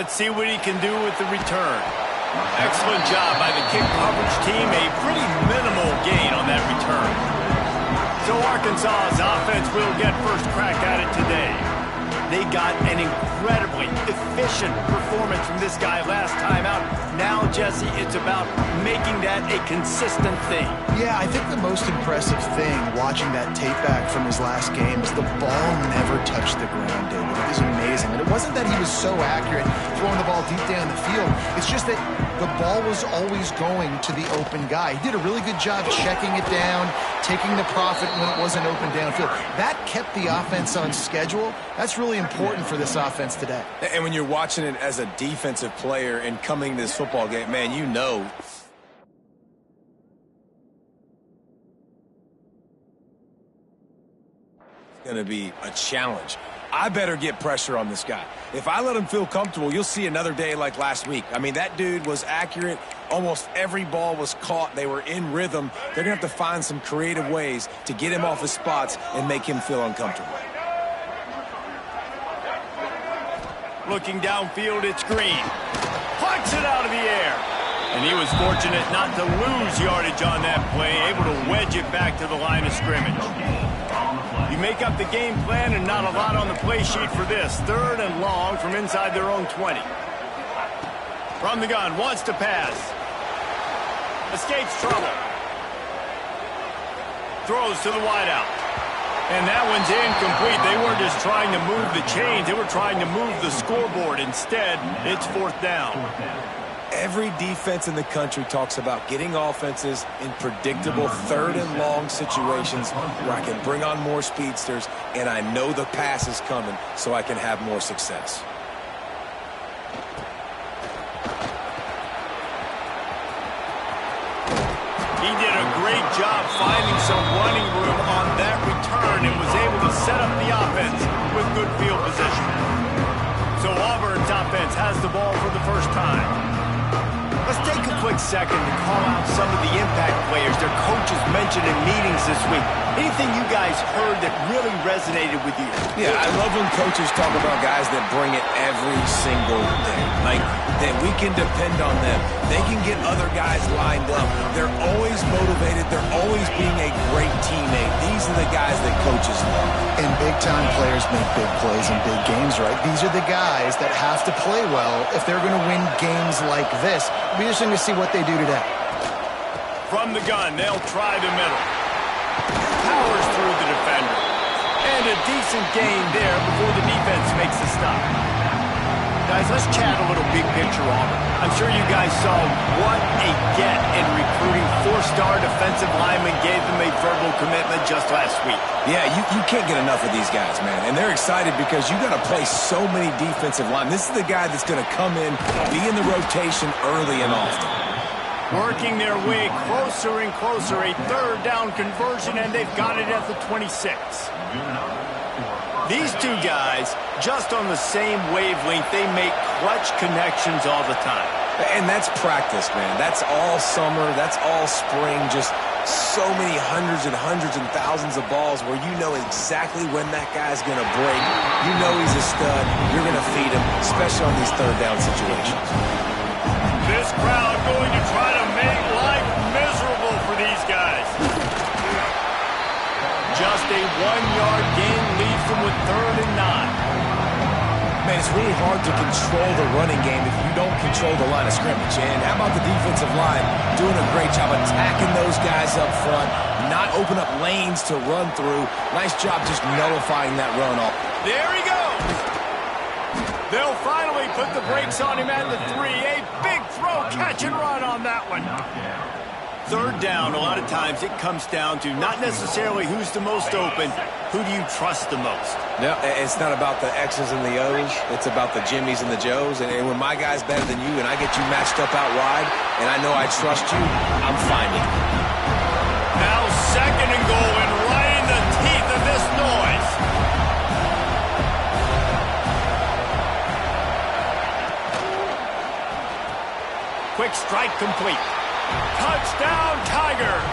Let's see what he can do with the return. Excellent job by the kick coverage team. A pretty minimal gain on that return. So Arkansas's offense will get first crack at it today. They got an incredibly efficient performance from this guy last time out. Now, Jesse, it's about making that a consistent thing. Yeah, I think the most impressive thing watching that tape back from his last game is the ball never touched the ground, David. It was amazing. And it wasn't that he was so accurate throwing the ball deep down the field. It's just that the ball was always going to the open guy. He did a really good job checking it down, taking the profit when it wasn't open downfield. That kept the offense on schedule. That's really important for this offense today. And when you're watching it as a defensive player and coming to this football game, man, you know it's going to be a challenge. I better get pressure on this guy. If I let him feel comfortable, you'll see another day like last week. I mean, that dude was accurate. Almost every ball was caught. They were in rhythm. They're going to have to find some creative ways to get him off his spots and make him feel uncomfortable. Looking downfield, it's Green. Plucks it out of the air. And he was fortunate not to lose yardage on that play, able to wedge it back to the line of scrimmage. You make up the game plan and not a lot on the play sheet for this. 3rd and long from inside their own 20. From the gun, wants to pass. Escapes trouble. Throws to the wideout. And that one's incomplete. They weren't just trying to move the chains. They were trying to move the scoreboard. Instead, it's 4th down. Every defense in the country talks about getting offenses in predictable 3rd and long situations where I can bring on more speedsters and I know the pass is coming so I can have more success. He did a great job finding some running room on that return and was able to set up the offense with good field position. So Auburn's offense has the ball for the first time. Let's take a quick second to call out some of the impact players their coaches mentioned in meetings this week. Anything you guys heard that really resonated with you? Yeah, I love when coaches talk about guys that bring it every single day. Like, that we can depend on them. They can get other guys lined up. They're always motivated. They're always being a great teammate. These are the guys that coaches love. And big-time players make big plays in big games, right? These are the guys that have to play well if they're going to win games like this. We're just going to see what they do today. From the gun, they'll try the middle. Powers through the defender. And a decent gain there before the defense makes the stop. Guys, let's chat a little big picture Auburn. I'm sure you guys saw what a get in recruiting. 4-star defensive linemen gave them a verbal commitment just last week. Yeah, you can't get enough of these guys, man. And they're excited because you got to play so many defensive linemen. This is the guy that's going to come in, be in the rotation early and often. Working their way closer and closer. A 3rd down conversion, and they've got it at the 26. These two guys, just on the same wavelength, they make clutch connections all the time. And that's practice, man. That's all summer. That's all spring. Just so many hundreds and thousands of balls where you know exactly when that guy's going to break. You know he's a stud. You're going to feed him, especially on these 3rd down situations. This crowd going to try to make life miserable for these guys. Just a 1-yard gain leaves them with 3rd and 9. Man, it's really hard to control the running game if you don't control the line of scrimmage. And how about the defensive line doing a great job attacking those guys up front, not open up lanes to run through. Nice job just nullifying that run off. There he goes. They'll finally put the brakes on him at the 3. A big throw, catch and run on that one. 3rd down, a lot of times it comes down to not necessarily who's the most open, who do you trust the most? No, it's not about the X's and the O's. It's about the Jimmies and the Joes. And when my guy's better than you and I get you matched up out wide and I know I trust you, I'm finding it. Now 2nd and goal and right in the teeth of this noise. Quick strike complete. Touchdown, Tigers!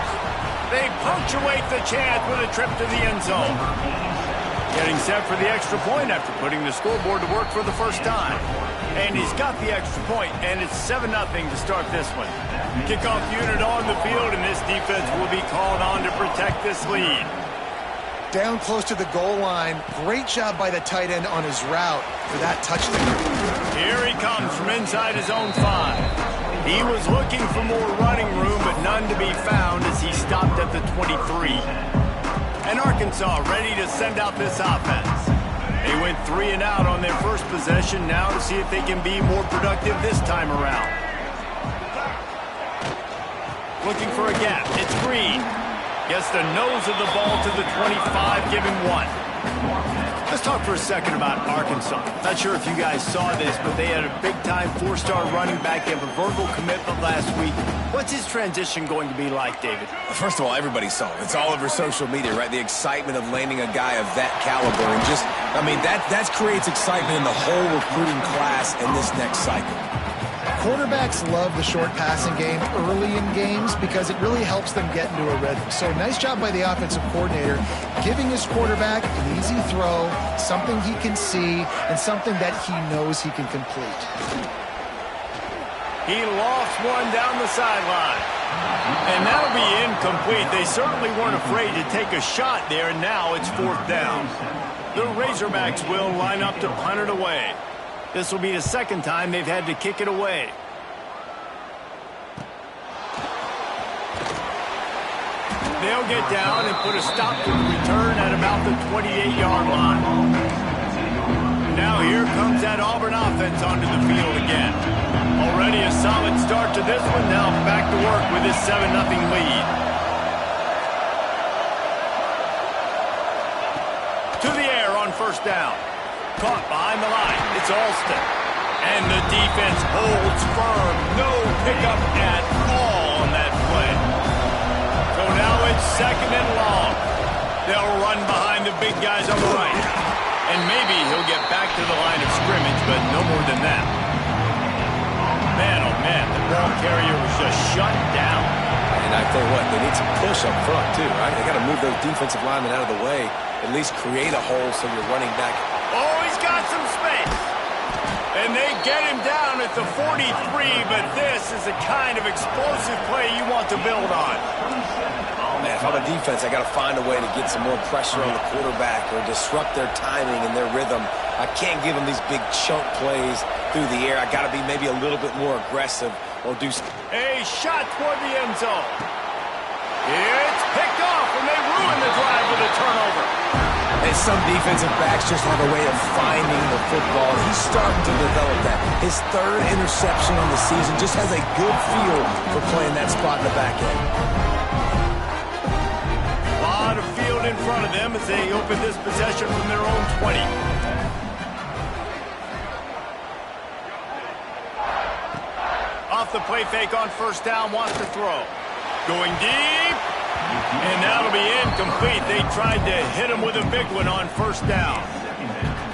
They punctuate the chant with a trip to the end zone. Getting set for the extra point after putting the scoreboard to work for the first time. And he's got the extra point, and it's 7-0 to start this one. Kickoff unit on the field, and this defense will be called on to protect this lead. Down close to the goal line. Great job by the tight end on his route for that touchdown. Here he comes from inside his own 5. He was looking for more running room, but none to be found as he stopped at the 23. And Arkansas ready to send out this offense. They went 3 and out on their first possession, now to see if they can be more productive this time around. Looking for a gap. It's Green. Gets the nose of the ball to the 25, giving 1. Let's talk for a second about Arkansas. Not sure if you guys saw this, but they had a big-time 4-star running back have a verbal commitment last week. What's his transition going to be like, David? First of all, everybody saw it. It's all over social media, right? The excitement of landing a guy of that caliber. And just, I mean, that creates excitement in the whole recruiting class in this next cycle. Quarterbacks love the short passing game early in games because it really helps them get into a rhythm. So nice job by the offensive coordinator giving his quarterback an easy throw, something he can see, and something that he knows he can complete. He lost one down the sideline. And that'll be incomplete. They certainly weren't afraid to take a shot there, and now it's 4th down. The Razorbacks will line up to punt it away. This will be the second time they've had to kick it away. They'll get down and put a stop to the return at about the 28-yard line. Now here comes that Auburn offense onto the field again. Already a solid start to this one. Now back to work with this 7-0 lead. To the air on first down. Caught behind the line. It's Alston. And the defense holds firm. No pickup at all on that play. So now it's 2nd and long. They'll run behind the big guys on the right. And maybe he'll get back to the line of scrimmage, but no more than that. Man, oh man, the ball carrier was just shut down. And I tell you what, they need some push up front too, right? They got to move those defensive linemen out of the way, at least create a hole so you're running back. Oh, he's got some space. And they get him down at the 43, but this is the kind of explosive play you want to build on. Man, if I'm a defense, I got to find a way to get some more pressure on the quarterback or disrupt their timing and their rhythm. I can't give them these big chunk plays through the air. I got to be maybe a little bit more aggressive or do. A shot toward the end zone. It's picked off, and they ruin the drive with a turnover. And some defensive backs just have a way of finding the football. He's starting to develop that. His 3rd interception on the season just has a good feel for playing that spot in the back end. A lot of field in front of them as they open this possession from their own 20. Off the play fake on first down, wants to throw. Going deep. And that'll be incomplete. They tried to hit him with a big one on first down.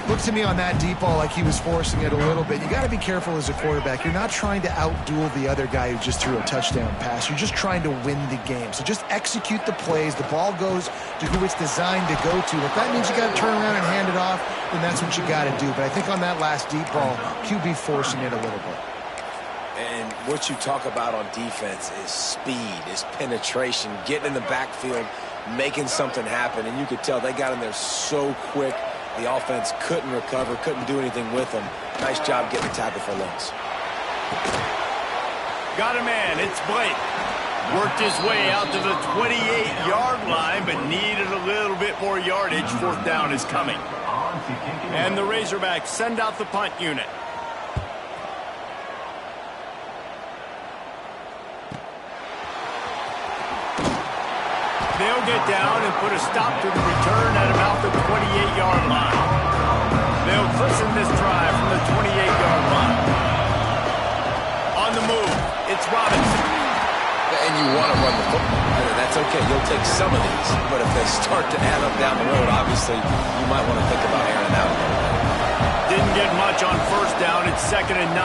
Looked to me on that deep ball like he was forcing it a little bit. You got to be careful as a quarterback. You're not trying to outduel the other guy who just threw a touchdown pass. You're just trying to win the game. So just execute the plays. The ball goes to who it's designed to go to. If that means you got to turn around and hand it off, then that's what you got to do. But I think on that last deep ball, QB forcing it a little bit. And what you talk about on defense is speed, is penetration, getting in the backfield, making something happen. And you could tell they got in there so quick. The offense couldn't recover, couldn't do anything with them. Nice job getting the tackle for loss. Got a man. It's Blake. Worked his way out to the 28-yard line, but needed a little bit more yardage. 4th down is coming. And the Razorbacks send out the punt unit. They'll get down and put a stop to the return at about the 28-yard line. They'll christen this drive from the 28-yard line. On the move, it's Robinson. And you want to run the football. That's okay. You'll take some of these. But if they start to add up down the road, obviously, you might want to think about airing out a little bit. Didn't get much on first down. It's 2nd and 9.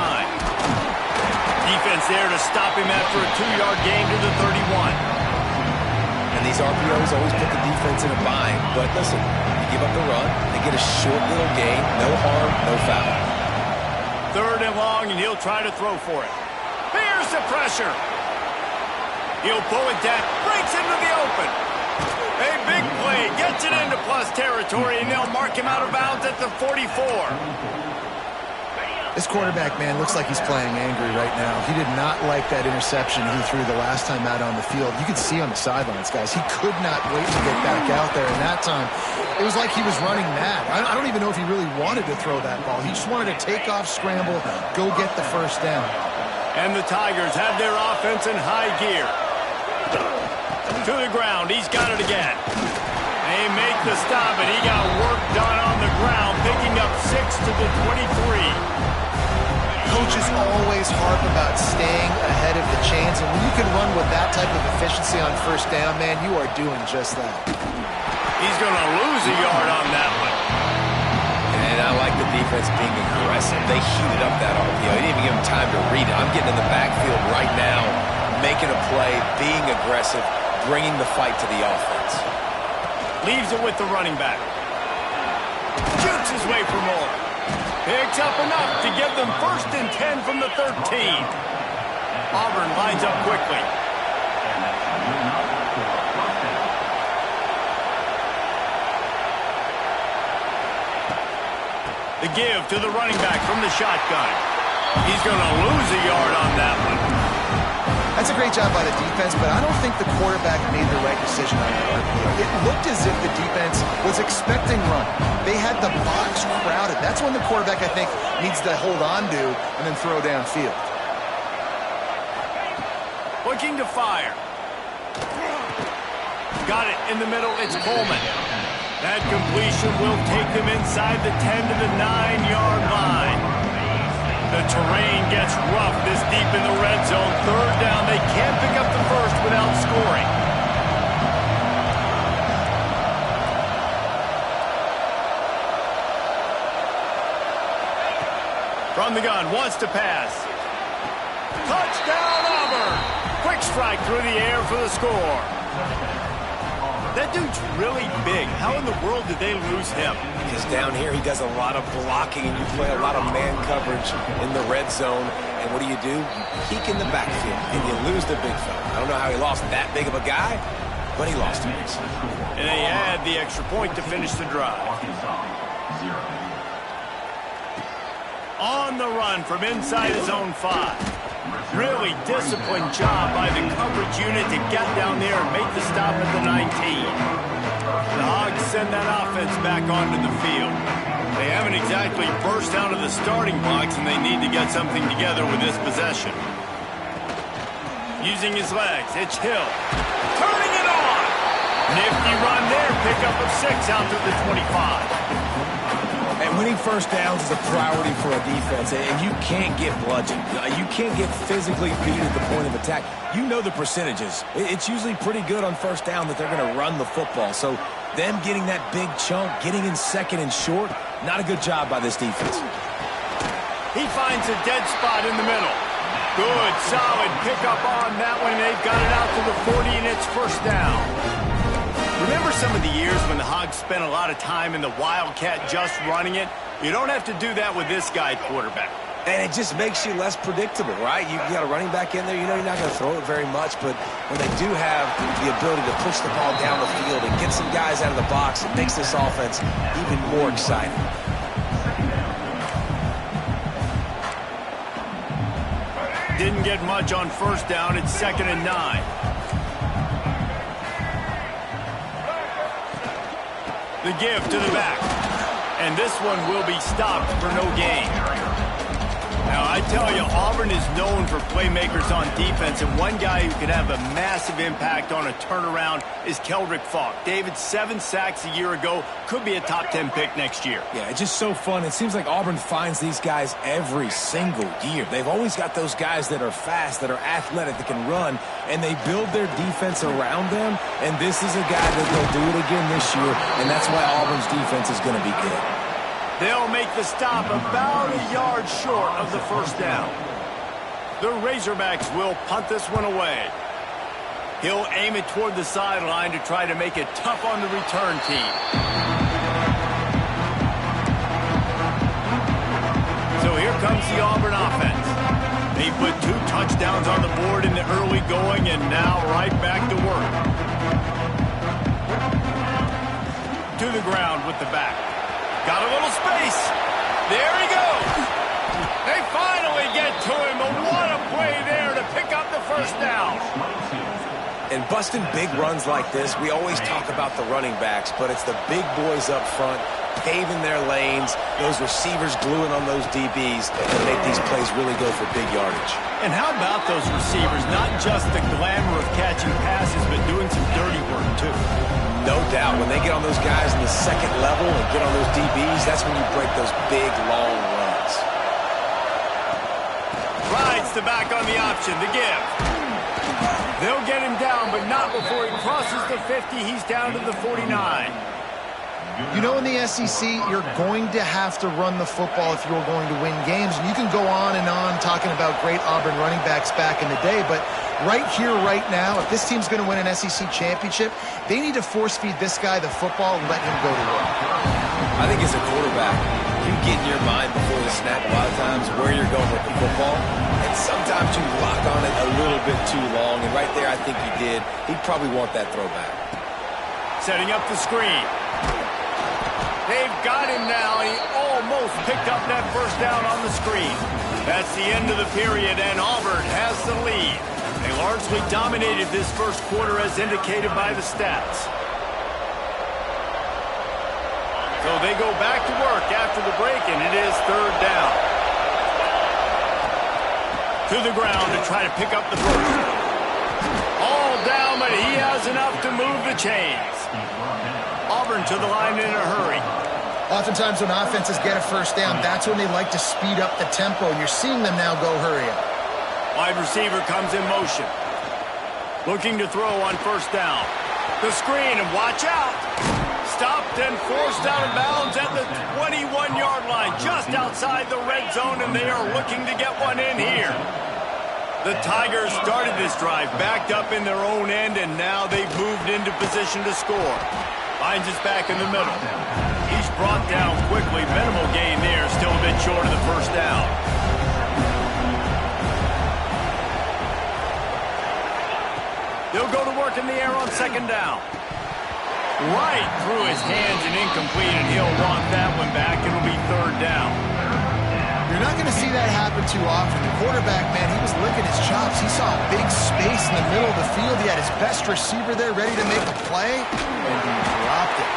Defense there to stop him after a 2-yard gain to the 31. And these RPOs always put the defense in a bind. But listen, you give up the run, they get a short little gain, no harm, no foul. 3rd and long, and he'll try to throw for it. Here's the pressure. He'll pull it down, breaks into the open. A big play, gets it into plus territory, and they'll mark him out of bounds at the 44. This quarterback, man, looks like he's playing angry right now. He did not like that interception he threw the last time out on the field. You could see on the sidelines, guys. He could not wait to get back out there, and that time, it was like he was running mad. I don't even know if he really wanted to throw that ball. He just wanted to take off, scramble, go get the first down. And the Tigers have their offense in high gear. To the ground, he's got it again. They make the stop, and he got work done on the ground, picking up 6 to the 23. Coaches always harp about staying ahead of the chains, and when you can run with that type of efficiency on first down, man, you are doing just that. He's going to lose a yard on that one. And I like the defense being aggressive. They heated up that RPO. They didn't even give him time to read it. I'm getting in the backfield right now, making a play, being aggressive, bringing the fight to the offense. Leaves it with the running back. Shoots his way for more. Picks up enough to give them 1st and 10 from the 13. Auburn lines up quickly. The give to the running back from the shotgun. He's going to lose a yard on that one. That's a great job by the defense, but I don't think the quarterback made the right decision on that RPO. It looked as if the defense was expecting run. They had the box crowded. That's when the quarterback, I think, needs to hold on to and then throw downfield. Looking to fire. Got it in the middle. It's Coleman. That completion will take them inside the 10 to the 9-yard line. The terrain gets rough this deep in the red zone. 3rd down. They can't pick up the first without scoring. From the gun, wants to pass. Touchdown, Auburn! Quick strike through the air for the score. That dude's really big. How in the world did they lose him? Because down here he does a lot of blocking, and you play a lot of man coverage in the red zone. And what do? You peek in the backfield, and you lose the big fella. I don't know how he lost that big of a guy, but he lost him. And they add the extra point to finish the drive. On the run from inside his own 5. Really disciplined job by the coverage unit to get down there and make the stop at the 19. The Hogs send that offense back onto the field. They haven't exactly burst out of the starting blocks, and they need to get something together with this possession. Using his legs, it's Hill. Turning it on! Nifty run there, pickup of 6 out to the 25. And winning first downs is a priority for a defense, and you can't get bludgeoned. You can't get physically beat at the point of attack. You know the percentages. It's usually pretty good on first down that they're going to run the football. So them getting that big chunk, getting in 2nd and short, not a good job by this defense. He finds a dead spot in the middle. Good, solid pickup on that one. They've got it out to the 40, and it's 1st down. Remember some of the years when the Hogs spent a lot of time in the Wildcat just running it? You don't have to do that with this guy quarterback. And it just makes you less predictable, right? You got a running back in there. You know you're not going to throw it very much, but when they do have the ability to push the ball down the field and get some guys out of the box, it makes this offense even more exciting. Didn't get much on 1st down. It's 2nd and 9. The give to the back. And this one will be stopped for no gain. Now, I tell you, Auburn is known for playmakers on defense, and one guy who could have a massive impact on a turnaround is Keldrick Falk. David, 7 sacks a year ago, could be a top 10 pick next year. Yeah, it's just so fun. It seems like Auburn finds these guys every single year. They've always got those guys that are fast, that are athletic, that can run, and they build their defense around them, and this is a guy that they'll do it again this year, and that's why Auburn's defense is going to be good. They'll make the stop about a yard short of the 1st down. The Razorbacks will punt this one away. He'll aim it toward the sideline to try to make it tough on the return team. So here comes the Auburn offense. They put 2 touchdowns on the board in the early going, and now right back to work. To the ground with the back. Got a little space. There he goes. They finally get to him, but what a play there to pick up the first down. And busting big runs like this, we always talk about the running backs, but it's the big boys up front, paving their lanes, those receivers gluing on those DBs that make these plays really go for big yardage. And how about those receivers? Not just the glamour of catching passes, but doing some dirty work, too. No doubt. When they get on those guys in the second level and get on those DBs, that's when you break those big, long runs. Rides the back on the option, the give. They'll get him down, but not before he crosses the 50. He's down to the 49. You know, in the SEC, you're going to have to run the football if you're going to win games. And you can go on and on talking about great Auburn running backs back in the day, but right here, right now, if this team's going to win an SEC championship, they need to force-feed this guy the football and let him go to work. I think as a quarterback, you get in your mind before the snap a lot of times where you're going with the football, and sometimes you lock on it a little bit too long, and right there I think he did. He'd probably want that throwback. Setting up the screen. They've got him now. He almost picked up that first down on the screen. That's the end of the period, and Auburn has the lead. They largely dominated this first quarter as indicated by the stats. So they go back to work after the break, and it is third down. To the ground to try to pick up the first. All down, but he has enough to move the chains. Auburn to the line in a hurry. Oftentimes when offenses get a first down, that's when they like to speed up the tempo, and you're seeing them now go hurry up. Wide receiver comes in motion. Looking to throw on first down. The screen, and watch out. Stopped and forced out of bounds at the 21-yard line, just outside the red zone, and they are looking to get one in here. The Tigers started this drive backed up in their own end, and now they've moved into position to score. Finds his back in the middle. He's brought down quickly. Minimal gain there, still a bit short of the first down. They'll go to work in the air on second down. Right through his hands and incomplete, and he'll want that one back. It'll be third down. You're not going to see that happen too often. The quarterback, man, he was licking his chops. He saw a big space in the middle of the field. He had his best receiver there ready to make a play, and he dropped it.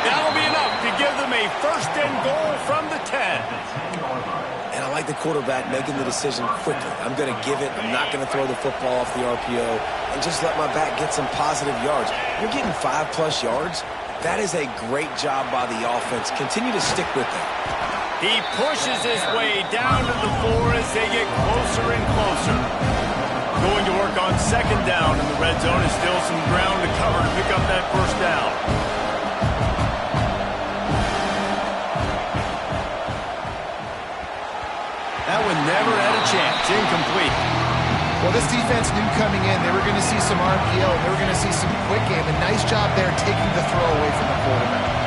That'll be enough to give them a first and goal from the 10. And I like the quarterback making the decision quickly. I'm going to give it. I'm not going to throw the football off the RPO and just let my back get some positive yards. You're getting 5+ yards. That is a great job by the offense. Continue to stick with that. He pushes his way down to the 4 as they get closer and closer. Going to work on second down in the red zone is still some ground to cover to pick up that first down. That one never had a chance. Incomplete. Well, this defense knew coming in they were going to see some RPO. They were going to see some quick game. A nice job there taking the throw away from the quarterback.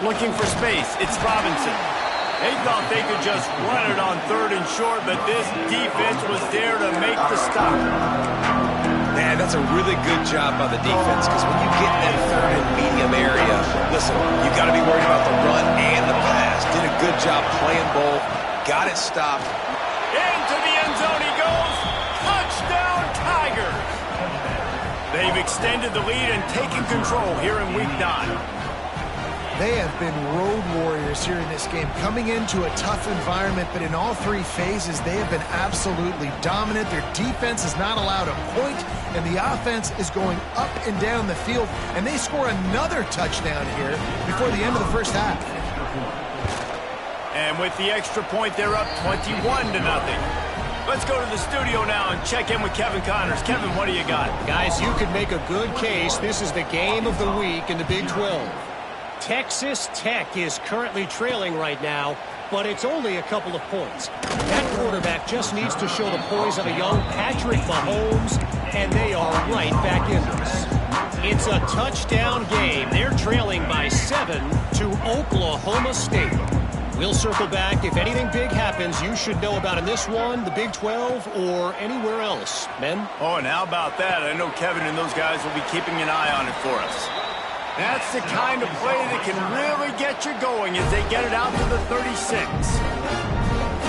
Looking for space. It's Robinson. They thought they could just run it on third and short, but this defense was there to make the stop. Man, that's a really good job by the defense, because when you get in that third and medium area, listen, you got to be worried about the run and the pass. Did a good job playing both. Got it stopped. Into the end zone he goes. Touchdown, Tigers. They've extended the lead and taken control here in Week 9. They have been road warriors here in this game, coming into a tough environment, but in all 3 phases, they have been absolutely dominant. Their defense is not allowed a point, and the offense is going up and down the field, and they score another touchdown here before the end of the first half. And with the extra point, they're up 21-0. Let's go to the studio now and check in with Kevin Connors. Kevin, what do you got? Guys, you could make a good case. This is the game of the week in the Big 12. Texas Tech is currently trailing right now, but it's only a couple of points. That quarterback just needs to show the poise of a young Patrick Mahomes, and they are right back in this. It's a touchdown game. They're trailing by 7 to Oklahoma State. We'll circle back. If anything big happens, you should know about in this one, the Big 12, or anywhere else. Men? Oh, and how about that? I know Kevin and those guys will be keeping an eye on it for us. That's the kind of play that can really get you going as they get it out to the 36.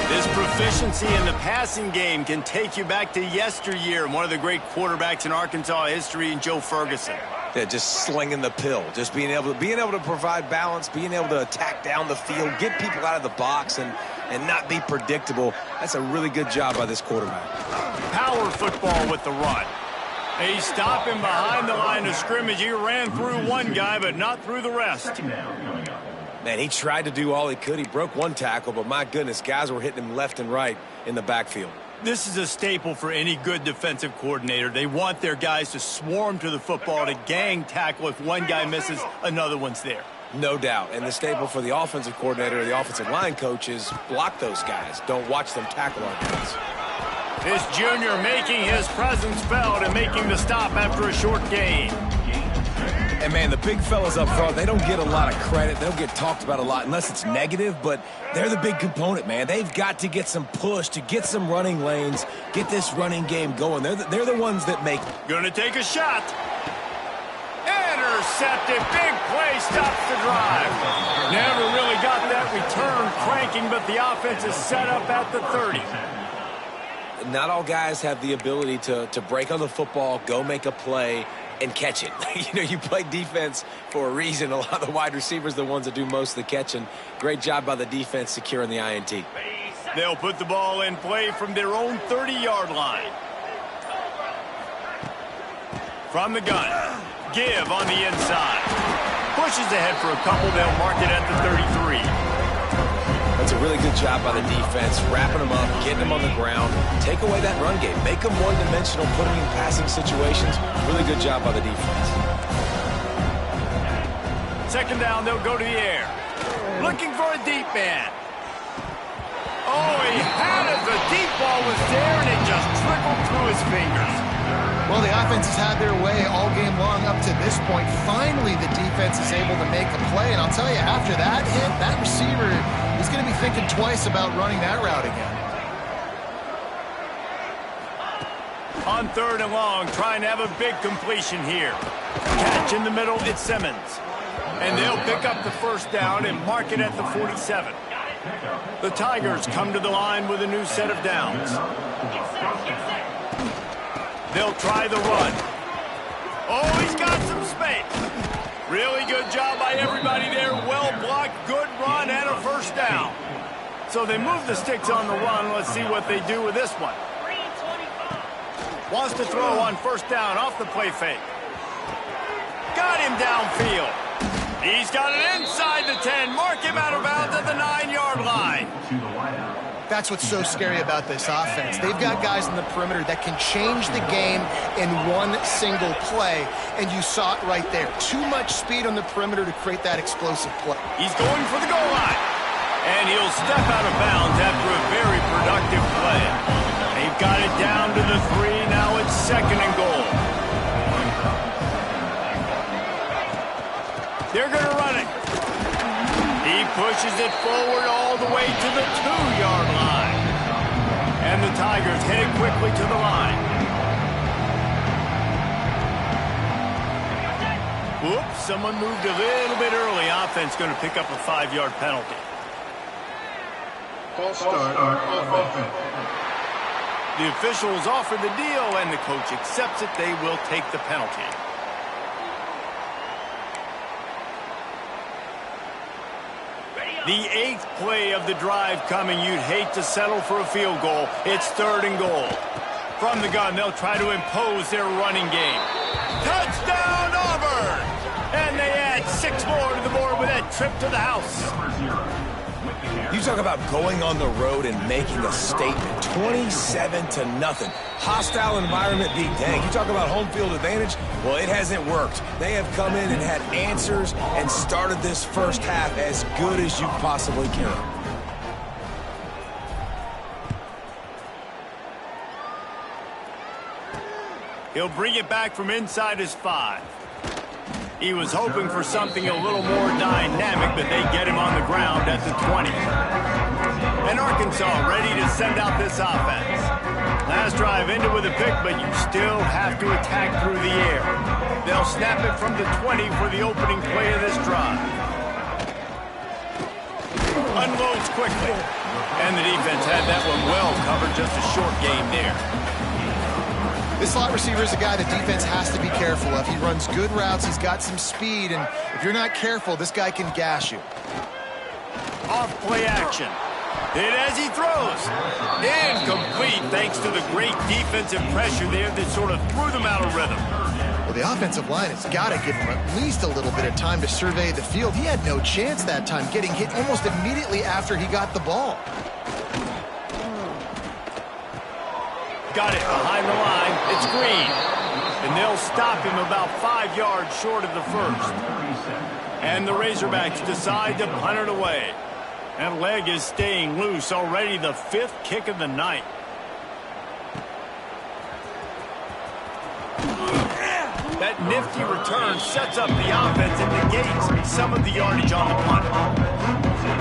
This proficiency in the passing game can take you back to yesteryear, one of the great quarterbacks in Arkansas history, in Joe Ferguson. Yeah, just slinging the pill, just being able to provide balance, being able to attack down the field, get people out of the box, and not be predictable. That's a really good job by this quarterback. Power football with the run. They stop him behind the line of scrimmage. He ran through one guy, but not through the rest. Man, he tried to do all he could. He broke one tackle, but my goodness, guys were hitting him left and right in the backfield. This is a staple for any good defensive coordinator. They want their guys to swarm to the football, to gang tackle. If one guy misses, another one's there. No doubt. And the staple for the offensive coordinator or the offensive line coach is block those guys. Don't watch them tackle our guys. This junior making his presence felt and making the stop after a short gain. And, man, the big fellas up front, they don't get a lot of credit. They don't get talked about a lot unless it's negative, but they're the big component, man. They've got to get some push, to get some running lanes, get this running game going. They're the ones that make it. Gonna take a shot. Intercepted. Big play stops the drive. Never really got that return cranking, but the offense is set up at the 30. Not all guys have the ability to break on the football, go make a play, and catch it. You play defense for a reason. A lot of the wide receivers are the ones that do most of the catching. Great job by the defense securing the INT. They'll put the ball in play from their own 30-yard line. From the gun. Give on the inside. Pushes ahead for a couple. They'll mark it at the 33. That's a really good job by the defense, wrapping them up, getting them on the ground. Take away that run game. Make them one-dimensional, put them in passing situations. Really good job by the defense. Second down, they'll go to the air. Looking for a deep man. Oh, he had it. The deep ball was there, and it just trickled through his fingers. Well, the offense has had their way all game long up to this point. Finally, the defense is able to make a play, and I'll tell you, after that hit, that receiver is going to be thinking twice about running that route again. On third and long, trying to have a big completion here. Catch in the middle, it's Simmons. And they'll pick up the first down and mark it at the 47. The Tigers come to the line with a new set of downs. They'll try the run. Oh, he's got some space. Really good job by everybody there. Well blocked, good run, and a first down. So they move the sticks on the run. Let's see what they do with this one. Wants to throw on first down off the play fake. Got him downfield. He's got it inside the 10. Mark him out of bounds at the 9-yard line. That's what's so scary about this offense. They've got guys in the perimeter that can change the game in one single play, and you saw it right there. Too much speed on the perimeter to create that explosive play. He's going for the goal line, and he'll step out of bounds after a very productive play. They've got it down to the 3. Now it's second and goal. They're going to run it. He pushes it forward all the way to the 2-yard line. And the Tigers headed quickly to the line. Whoops, someone moved a little bit early. Offense going to pick up a 5-yard penalty. False start on offense. The officials offer the deal, and the coach accepts it. They will take the penalty. The 8th play of the drive coming. You'd hate to settle for a field goal. It's third and goal. From the gun, they'll try to impose their running game. Touchdown, Auburn! And they add 6 more to the board with that trip to the house. You talk about going on the road and making a statement. 27-0. Hostile environment being dang. You talk about home field advantage. Well, it hasn't worked. They have come in and had answers and started this first half as good as you possibly can. He'll bring it back from inside his 5. He was hoping for something a little more dynamic, but they get him on the ground at the 20. And Arkansas ready to send out this offense. Last drive ended with a pick, but you still have to attack through the air. They'll snap it from the 20 for the opening play of this drive. Unloads quickly. And the defense had that one well covered, just a short gain there. This slot receiver is a guy the defense has to be careful of. He runs good routes, he's got some speed, and if you're not careful, this guy can gash you. Off play action. Hit as he throws. Incomplete thanks to the great defensive pressure there that sort of threw them out of rhythm. Well, the offensive line has got to give him at least a little bit of time to survey the field. He had no chance that time, getting hit almost immediately after he got the ball. Got it behind the line. It's Green. And they'll stop him about 5 yards short of the first. And the Razorbacks decide to punt it away. That leg is staying loose. Already the 5th kick of the night. That nifty return sets up the offense and negates some of the yardage on the punt.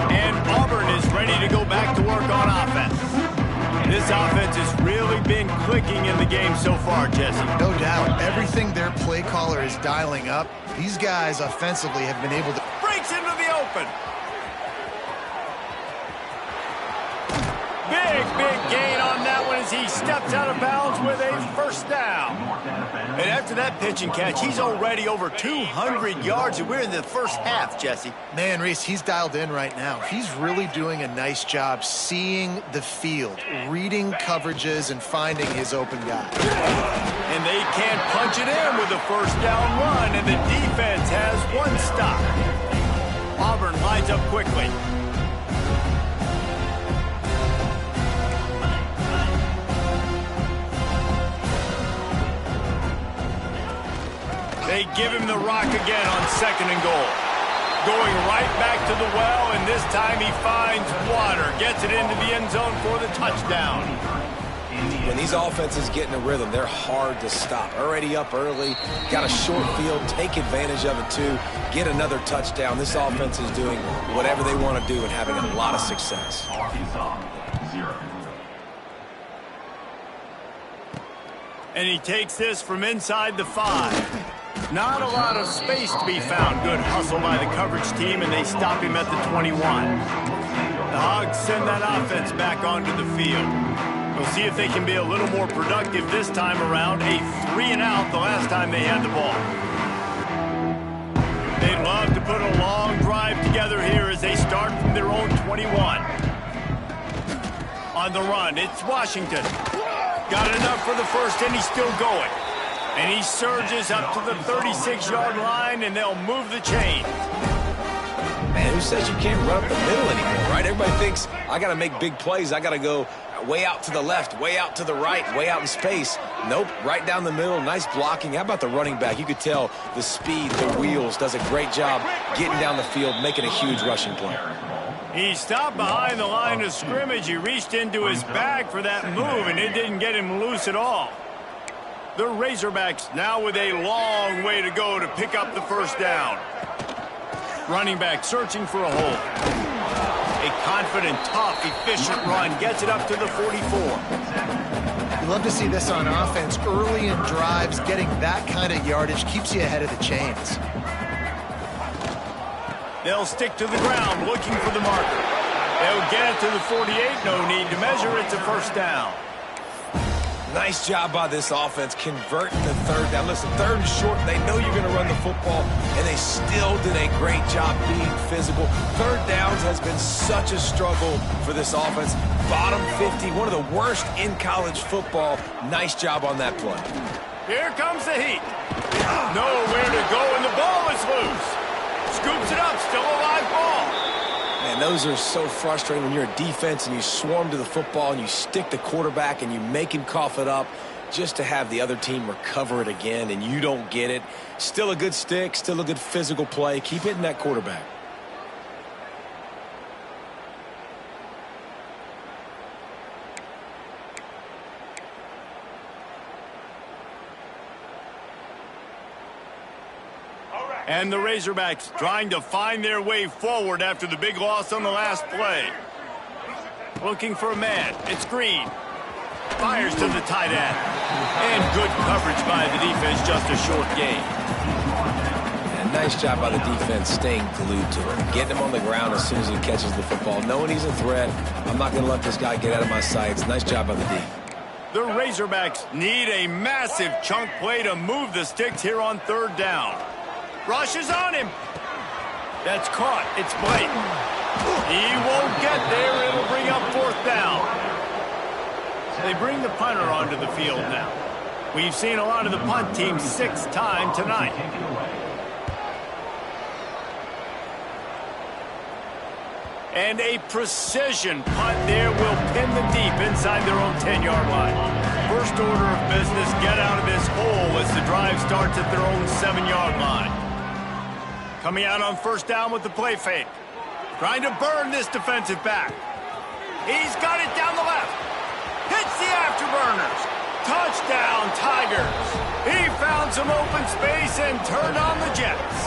And Auburn is ready to go back to work on offense. This offense has really been clicking in the game so far, Jesse. No doubt. Everything their play caller is dialing up, these guys offensively have been able to... Breaks into the open. Big gain on that one as he steps out of bounds with a first down. And after that pitch and catch, he's already over 200 yards, and we're in the first half, Jesse. Man, Reese, he's dialed in right now. He's really doing a nice job seeing the field, reading coverages, and finding his open guy. And they can't punch it in with a first down run, and the defense has one stop. Auburn lines up quickly. They give him the rock again on 2nd and goal. Going right back to the well, and this time he finds water. Gets it into the end zone for the touchdown. When these offenses get in a rhythm, they're hard to stop. Already up early, got a short field, take advantage of it too, get another touchdown. This offense is doing whatever they want to do and having a lot of success. And he takes this from inside the 5. Not a lot of space to be found. Good hustle by the coverage team, and they stop him at the 21. The Hogs send that offense back onto the field. We'll see if they can be a little more productive this time around. A 3-and-out the last time they had the ball. They'd love to put a long drive together here as they start from their own 21. On the run, it's Washington. Got enough for the first, and he's still going. And he surges up to the 36-yard line, and they'll move the chain. Man, who says you can't run up the middle anymore, right? Everybody thinks, I got to make big plays. I got to go way out to the left, way out to the right, way out in space. Nope, right down the middle, nice blocking. How about the running back? You could tell the speed, the wheels, does a great job getting down the field, making a huge rushing play. He stopped behind the line of scrimmage. He reached into his bag for that move, and it didn't get him loose at all. The Razorbacks now with a long way to go to pick up the first down. Running back searching for a hole. A confident, tough, efficient run gets it up to the 44. You love to see this on offense. Early in drives, getting that kind of yardage keeps you ahead of the chains. They'll stick to the ground looking for the marker. They'll get it to the 48. No need to measure. It's a first down. Nice job by this offense converting the 3rd down. Listen, 3rd and short, they know you're going to run the football, and they still did a great job being physical. 3rd downs has been such a struggle for this offense. Bottom 50, one of the worst in college football. Nice job on that play. Here comes the heat. Nowhere to go, and the ball is loose. Scoops it up, still a live ball. Man, those are so frustrating when you're a defense and you swarm to the football and you stick the quarterback and you make him cough it up just to have the other team recover it again and you don't get it. Still a good stick, still a good physical play. Keep hitting that quarterback. And the Razorbacks trying to find their way forward after the big loss on the last play. Looking for a man. It's Green. Fires to the tight end. And good coverage by the defense, just a short gain. And nice job by the defense staying glued to him. Getting him on the ground as soon as he catches the football. Knowing he's a threat, I'm not going to let this guy get out of my sights. Nice job by the D. The Razorbacks need a massive chunk play to move the sticks here on third down. Rushes on him. That's caught. It's blatant. He won't get there. It'll bring up fourth down. They bring the punter onto the field now. We've seen a lot of the punt team 6 times tonight. And a precision punt there will pin them deep inside their own 10-yard line. First order of business, get out of this hole as the drive starts at their own 7-yard line. Coming out on first down with the play fake. Trying to burn this defensive back. He's got it down the left. Hits the afterburners. Touchdown, Tigers. He found some open space and turned on the Jets.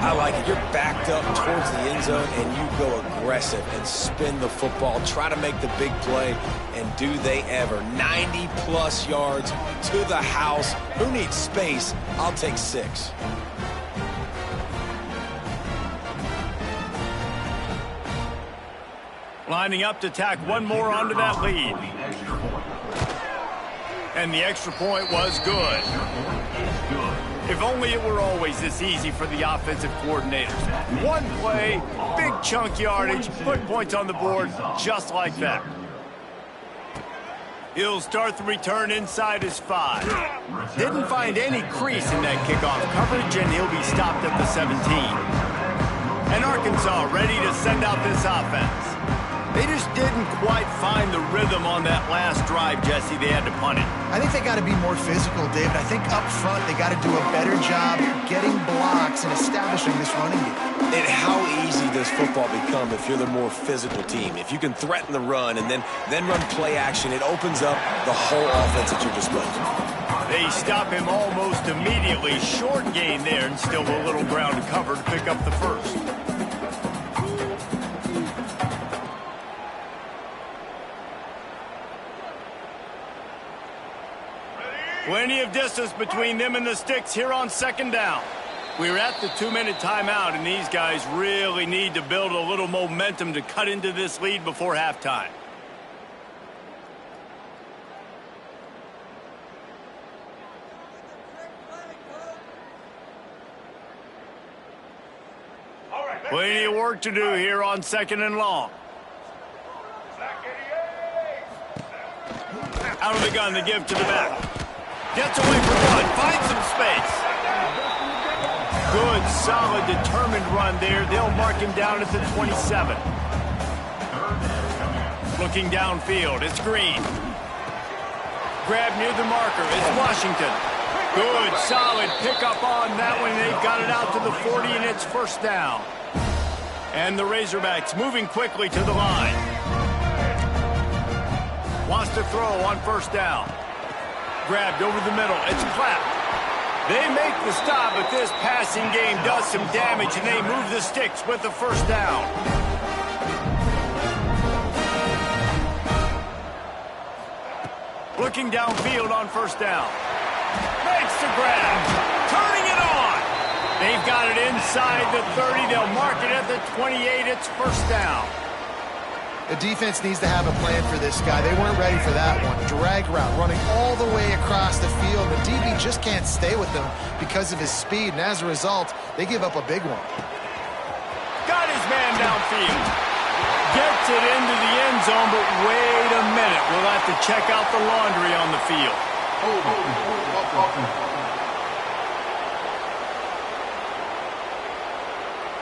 I like it. You're backed up towards the end zone, and you go aggressive and spin the football. Try to make the big play, and do they ever. 90-plus yards to the house. Who needs space? I'll take 6. Lining up to tack one more onto that lead. And the extra point was good. If only it were always this easy for the offensive coordinators. One play, big chunk yardage, put points on the board just like that. He'll start the return inside his 5. Didn't find any crease in that kickoff coverage, and he'll be stopped at the 17. And Arkansas ready to send out this offense. They just didn't quite find the rhythm on that last drive, Jesse. They had to punt it. I think they got to be more physical, David. I think up front they got to do a better job getting blocks and establishing this running game. And how easy does football become if you're the more physical team? If you can threaten the run and then run play action, it opens up the whole offense at your disposal. They stop him almost immediately. Short gain there, and still a little ground to cover to pick up the first. Plenty of distance between them and the sticks here on second down. We're at the 2-minute timeout, and these guys really need to build a little momentum to cut into this lead before halftime. Plenty of work to do here on second and long. Out of the gun, the give to the back. Gets away from one, finds some space. Good, solid, determined run there. They'll mark him down at the 27. Looking downfield, it's Green. Grab near the marker, it's Washington. Good, solid pickup on that one. They've got it out to the 40, and it's first down. And the Razorbacks moving quickly to the line. Wants to throw on first down. Grabbed over the middle. It's Clapp. They make the stop, but this passing game does some damage, and they move the sticks with the first down. Looking downfield on first down. Makes the grab. Turning it on. They've got it inside the 30. They'll mark it at the 28. It's first down. The defense needs to have a plan for this guy. They weren't ready for that one. Drag route, running all the way across the field. The DB just can't stay with them because of his speed, and as a result, they give up a big one. Got his man downfield. Gets it into the end zone, but wait a minute. We'll have to check out the laundry on the field.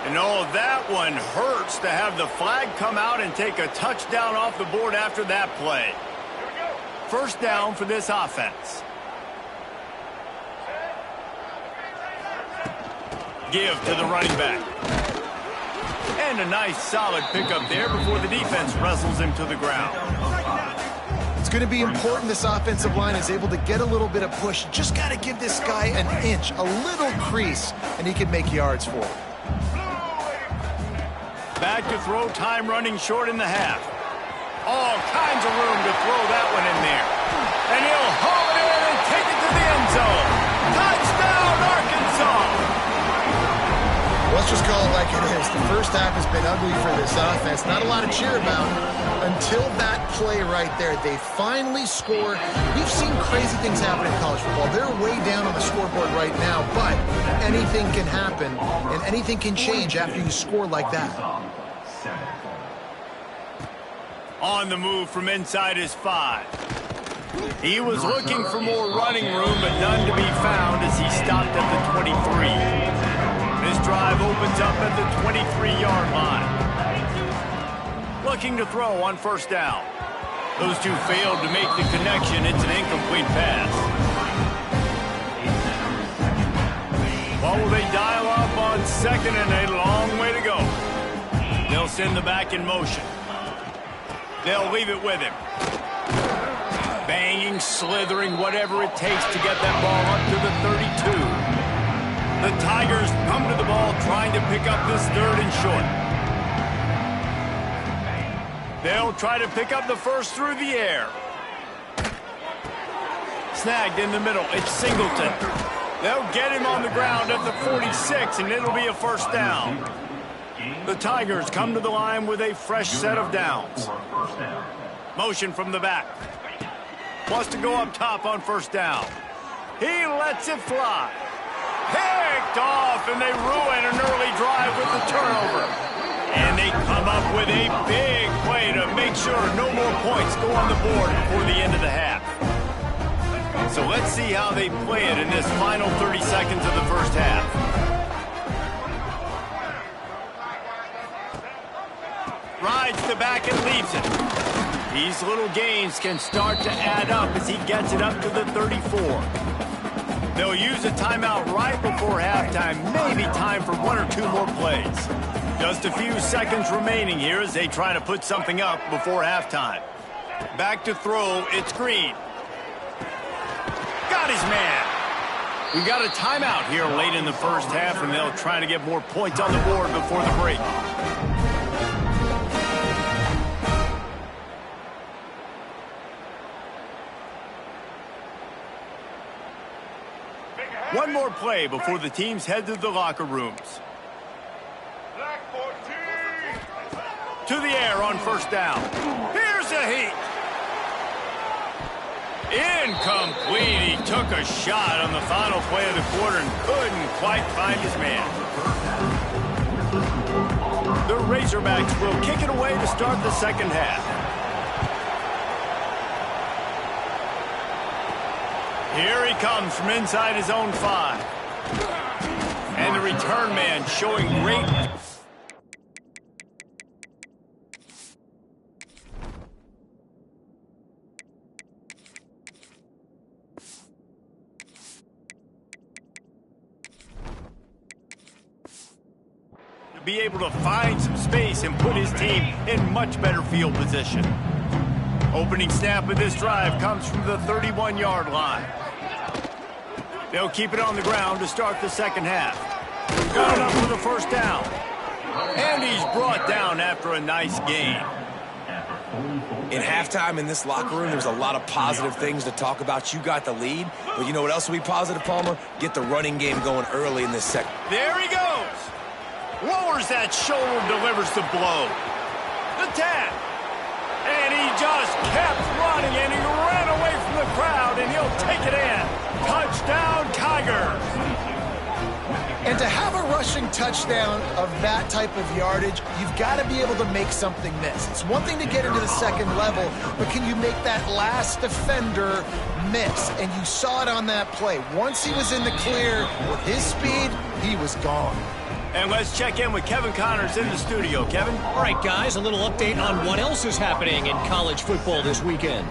And oh, that one hurts to have the flag come out and take a touchdown off the board after that play. First down for this offense. Give to the running back. And a nice solid pickup there before the defense wrestles him to the ground. It's going to be important this offensive line is able to get a little bit of push. Just got to give this guy an inch, a little crease, and he can make yards for it. Back to throw, time running short in the half. All kinds of room to throw that one in there. And he'll haul it in and take it to the end zone. Touchdown, Arkansas! Let's just call it like it is. The first half has been ugly for this offense. Not a lot to cheer about until that play right there. They finally score. We've seen crazy things happen in college football. They're way down on the scoreboard right now, but anything can happen, and anything can change after you score like that. On the move from inside his 5. He was looking for more running room, but none to be found as he stopped at the 23. This drive opens up at the 23-yard line. Looking to throw on first down. Those two failed to make the connection. It's an incomplete pass. What will they dial up on second and a long way to go? They'll send the back in motion. They'll leave it with him. Banging, slithering, whatever it takes to get that ball up to the 32. The Tigers come to the ball trying to pick up this 3rd and short. They'll try to pick up the first through the air. Snagged in the middle. It's Singleton. They'll get him on the ground at the 46, and it'll be a first down. The Tigers come to the line with a fresh set of downs. Motion from the back. Wants to go up top on first down. He lets it fly. Picked off, and they ruin an early drive with the turnover. And they come up with a big play to make sure no more points go on the board before the end of the half. So let's see how they play it in this final 30 seconds of the first half. Rides the back and leaves it. These little gains can start to add up as he gets it up to the 34. They'll use a timeout right before halftime, maybe time for 1 or 2 more plays. Just a few seconds remaining here as they try to put something up before halftime. Back to throw, it's Green. Got his man. We got a timeout here late in the first half, and they'll try to get more points on the board before the break. One more play before the teams head to the locker rooms. To the air on first down. Here's a heat. Incomplete. He took a shot on the final play of the quarter and couldn't quite find his man. The Razorbacks will kick it away to start the second half. Here he comes from inside his own 5. And the return man showing great... to be able to find some space and put his team in much better field position. Opening snap of this drive comes from the 31-yard line. They'll keep it on the ground to start the second half. Got it up for the first down. And he's brought down after a nice gain. In halftime in this locker room, there's a lot of positive things to talk about. You got the lead, but you know what else will be positive, Palmer? Get the running game going early in this second. There he goes. Lowers that shoulder, delivers the blow. The 10. And he just kept running, and he ran away from the crowd, and he'll take it in. Touchdown, Tigers. And to have a rushing touchdown of that type of yardage, you've got to be able to make something miss. It's one thing to get into the second level, but can you make that last defender miss? And you saw it on that play. Once he was in the clear with his speed, he was gone. And let's check in with Kevin Connors in the studio. Kevin? All right, guys, a little update on what else is happening in college football this weekend.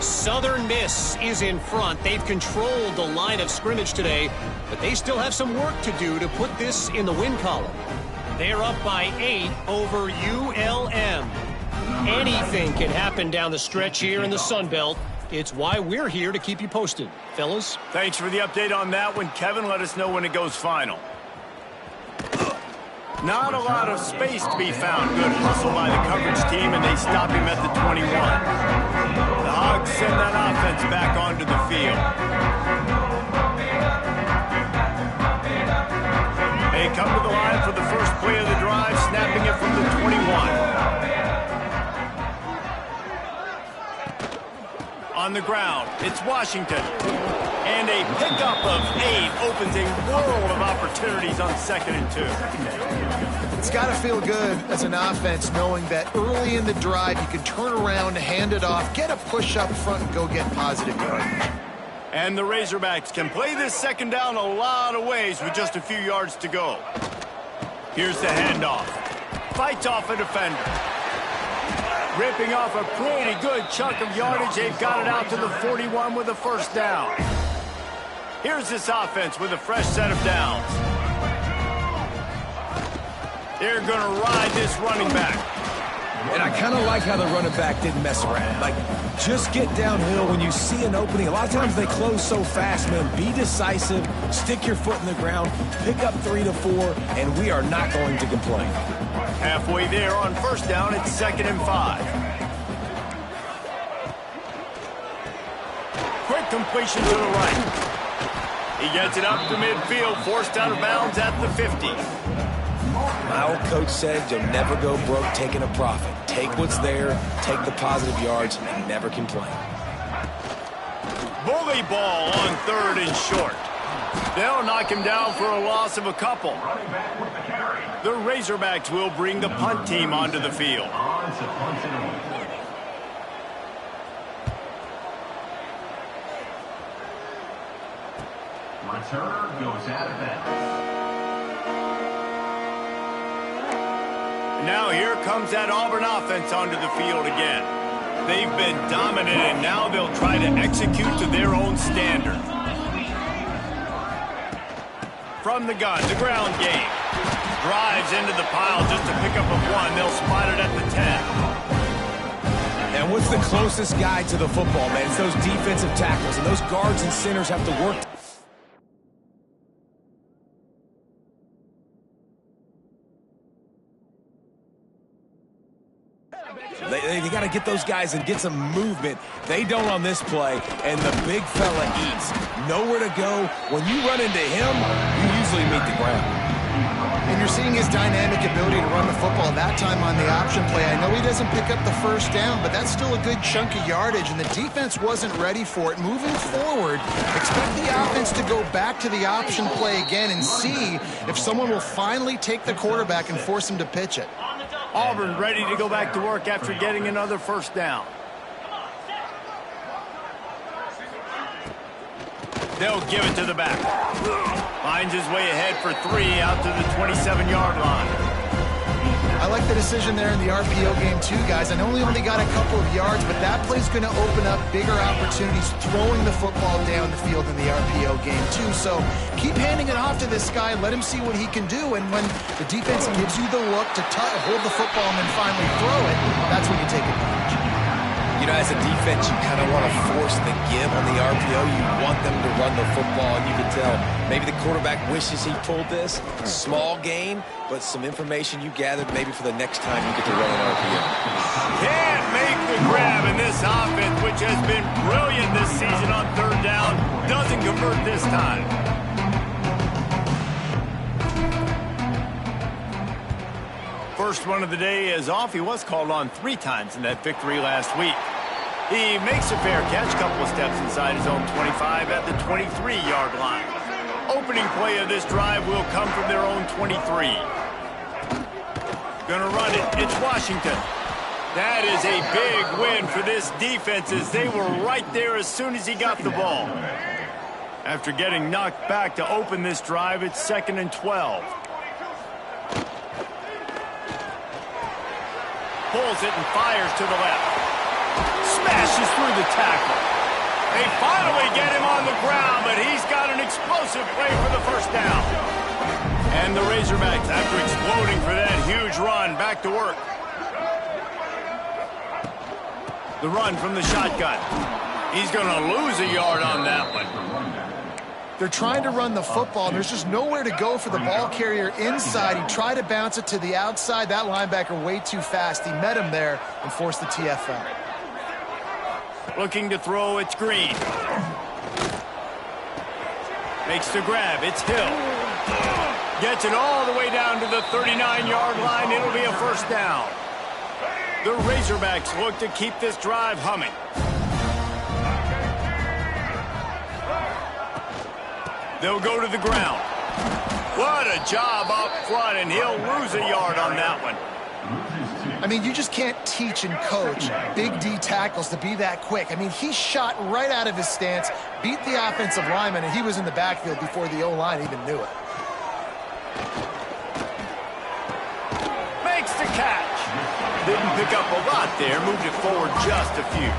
Southern Miss is in front. They've controlled the line of scrimmage today, but they still have some work to do to put this in the win column. They're up by 8 over ULM. Anything can happen down the stretch here in the Sun Belt. It's why we're here to keep you posted. Fellas? Thanks for the update on that one, Kevin. Let us know when it goes final. Not a lot of space to be found. Good hustle by the coverage team, and they stop him at the 21. The Hogs send that offense back onto the field. They come to the line for the first play of the drive, snapping it from the 21. On the ground, it's Washington. And a pickup of 8 opens a world of opportunities on 2nd and 2. It's got to feel good as an offense knowing that early in the drive you can turn around, hand it off, get a push up front, and go get positive yardage. And the Razorbacks can play this 2nd down a lot of ways with just a few yards to go. Here's the handoff. Fights off a defender. Ripping off a pretty good chunk of yardage. They've got it out to the 41 with a first down. Here's this offense with a fresh set of downs. They're going to ride this running back. And I kind of like how the running back didn't mess around. Like, just get downhill when you see an opening. A lot of times they close so fast, man. Be decisive, stick your foot in the ground, pick up 3 to 4, and we are not going to complain. Halfway there on first down, it's 2nd and 5. Quick completion to the right. He gets it up to midfield, forced out of bounds at the 50. My old coach said you'll never go broke taking a profit. Take what's there, take the positive yards, and never complain. Bully ball on 3rd and short. They'll knock him down for a loss of a couple. The Razorbacks will bring the punt team onto the field. Returner goes out of bounds. Now here comes that Auburn offense onto the field again. They've been dominant, and now they'll try to execute to their own standard. From the gun, the ground game. Drives into the pile just to pick up a 1. They'll spot it at the 10. And what's the closest guy to the football, man? It's those defensive tackles, and those guards and centers have to work. They got to get those guys and get some movement. They don't on this play, and the big fella eats. Nowhere to go. When you run into him, you usually meet the ground. And you're seeing his dynamic ability to run the football, that time on the option play. I know he doesn't pick up the first down, but that's still a good chunk of yardage, and the defense wasn't ready for it. Moving forward, expect the offense to go back to the option play again and see if someone will finally take the quarterback and force him to pitch it. Auburn ready to go back to work after getting another first down. They'll give it to the back. Finds his way ahead for 3 out to the 27-yard line. I like the decision there in the RPO game too, guys. I know he only got a couple of yards, but that play's going to open up bigger opportunities throwing the football down the field in the RPO game too. So keep handing it off to this guy. Let him see what he can do. And when the defense gives you the look to hold the football and then finally throw it, that's when you take advantage. You know, as a defense, you kind of want to force the give on the RPO. You want them to run the football, and you can tell maybe the quarterback wishes he pulled this. Small gain, but some information you gathered maybe for the next time you get to run an RPO. Can't make the grab, and this offense, which has been brilliant this season on 3rd down, doesn't convert this time. First one of the day is off. He was called on 3 times in that victory last week. He makes a fair catch, couple of steps inside his own 25 at the 23-yard line. Opening play of this drive will come from their own 23. Gonna run it. It's Washington. That is a big win for this defense as they were right there as soon as he got the ball. After getting knocked back to open this drive, it's 2nd and 12. Pulls it and fires to the left. Smashes through the tackle. They finally get him on the ground, but he's got an explosive play for the first down. And the Razorbacks, after exploding for that huge run, back to work. The run from the shotgun. He's going to lose a yard on that one. They're trying to run the football, and there's just nowhere to go for the ball carrier inside. He tried to bounce it to the outside. That linebacker way too fast. He met him there and forced the TFL. Looking to throw, it's Green. Makes the grab, it's Hill. Gets it all the way down to the 39-yard line. It'll be a first down. The Razorbacks look to keep this drive humming. They'll go to the ground. What a job up front, and he'll lose a yard on that one. I mean, you just can't teach and coach Big D tackles to be that quick. I mean, he shot right out of his stance, beat the offensive lineman, and he was in the backfield before the O-line even knew it. Makes the catch. Didn't pick up a lot there, moved it forward just a few.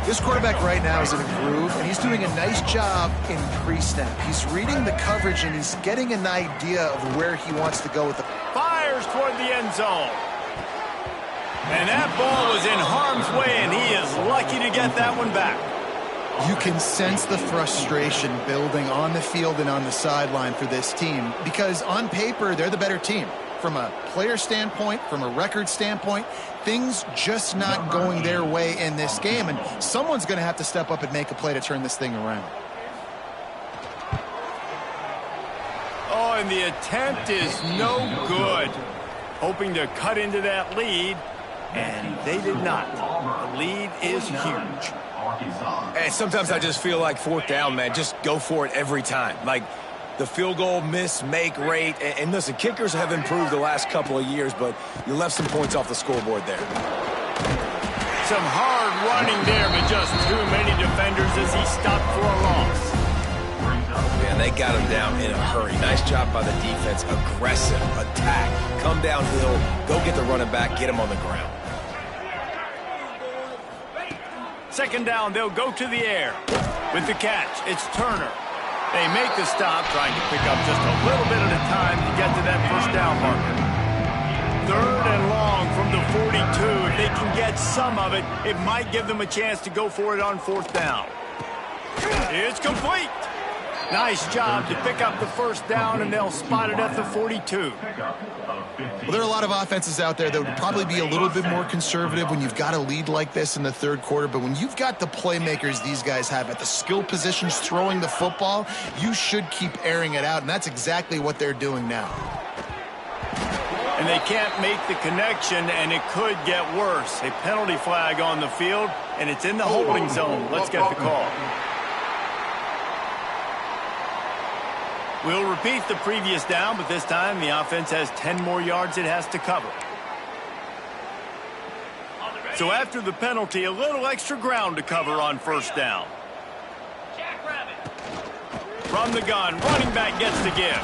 This quarterback right now is in a groove, and he's doing a nice job in pre-snap. He's reading the coverage, and he's getting an idea of where he wants to go with the... Fires toward the end zone. And that ball was in harm's way, and he is lucky to get that one back. You can sense the frustration building on the field and on the sideline for this team, because on paper, they're the better team. From a player standpoint, from a record standpoint, things just not going their way in this game, and someone's going to have to step up and make a play to turn this thing around. Oh, and the attempt is no good. Hoping to cut into that lead, and they did not. The lead is huge. And sometimes I just feel like fourth down, man, just go for it every time. Like, the field goal miss-make rate. And listen, kickers have improved the last couple of years, but you left some points off the scoreboard there. Some hard running there, but just too many defenders as he stopped for a loss. Man, they got him down in a hurry. Nice job by the defense. Aggressive attack. Come downhill, go get the running back, get him on the ground. Second down, they'll go to the air. With the catch, it's Turner. They make the stop, trying to pick up just a little bit at a time to get to that first down marker. Third and long from the 42. If they can get some of it, it might give them a chance to go for it on fourth down. It's complete. Nice job to pick up the first down, and they'll spot it at the 42. Well, there are a lot of offenses out there that would probably be a little bit more conservative when you've got a lead like this in the third quarter, but when you've got the playmakers these guys have at the skill positions throwing the football, you should keep airing it out, and that's exactly what they're doing now. And they can't make the connection, and it could get worse. A penalty flag on the field, and it's in the holding zone. Let's get the call. We'll repeat the previous down, but this time the offense has 10 more yards it has to cover. So after the penalty, a little extra ground to cover on first down. From the gun, running back gets the give.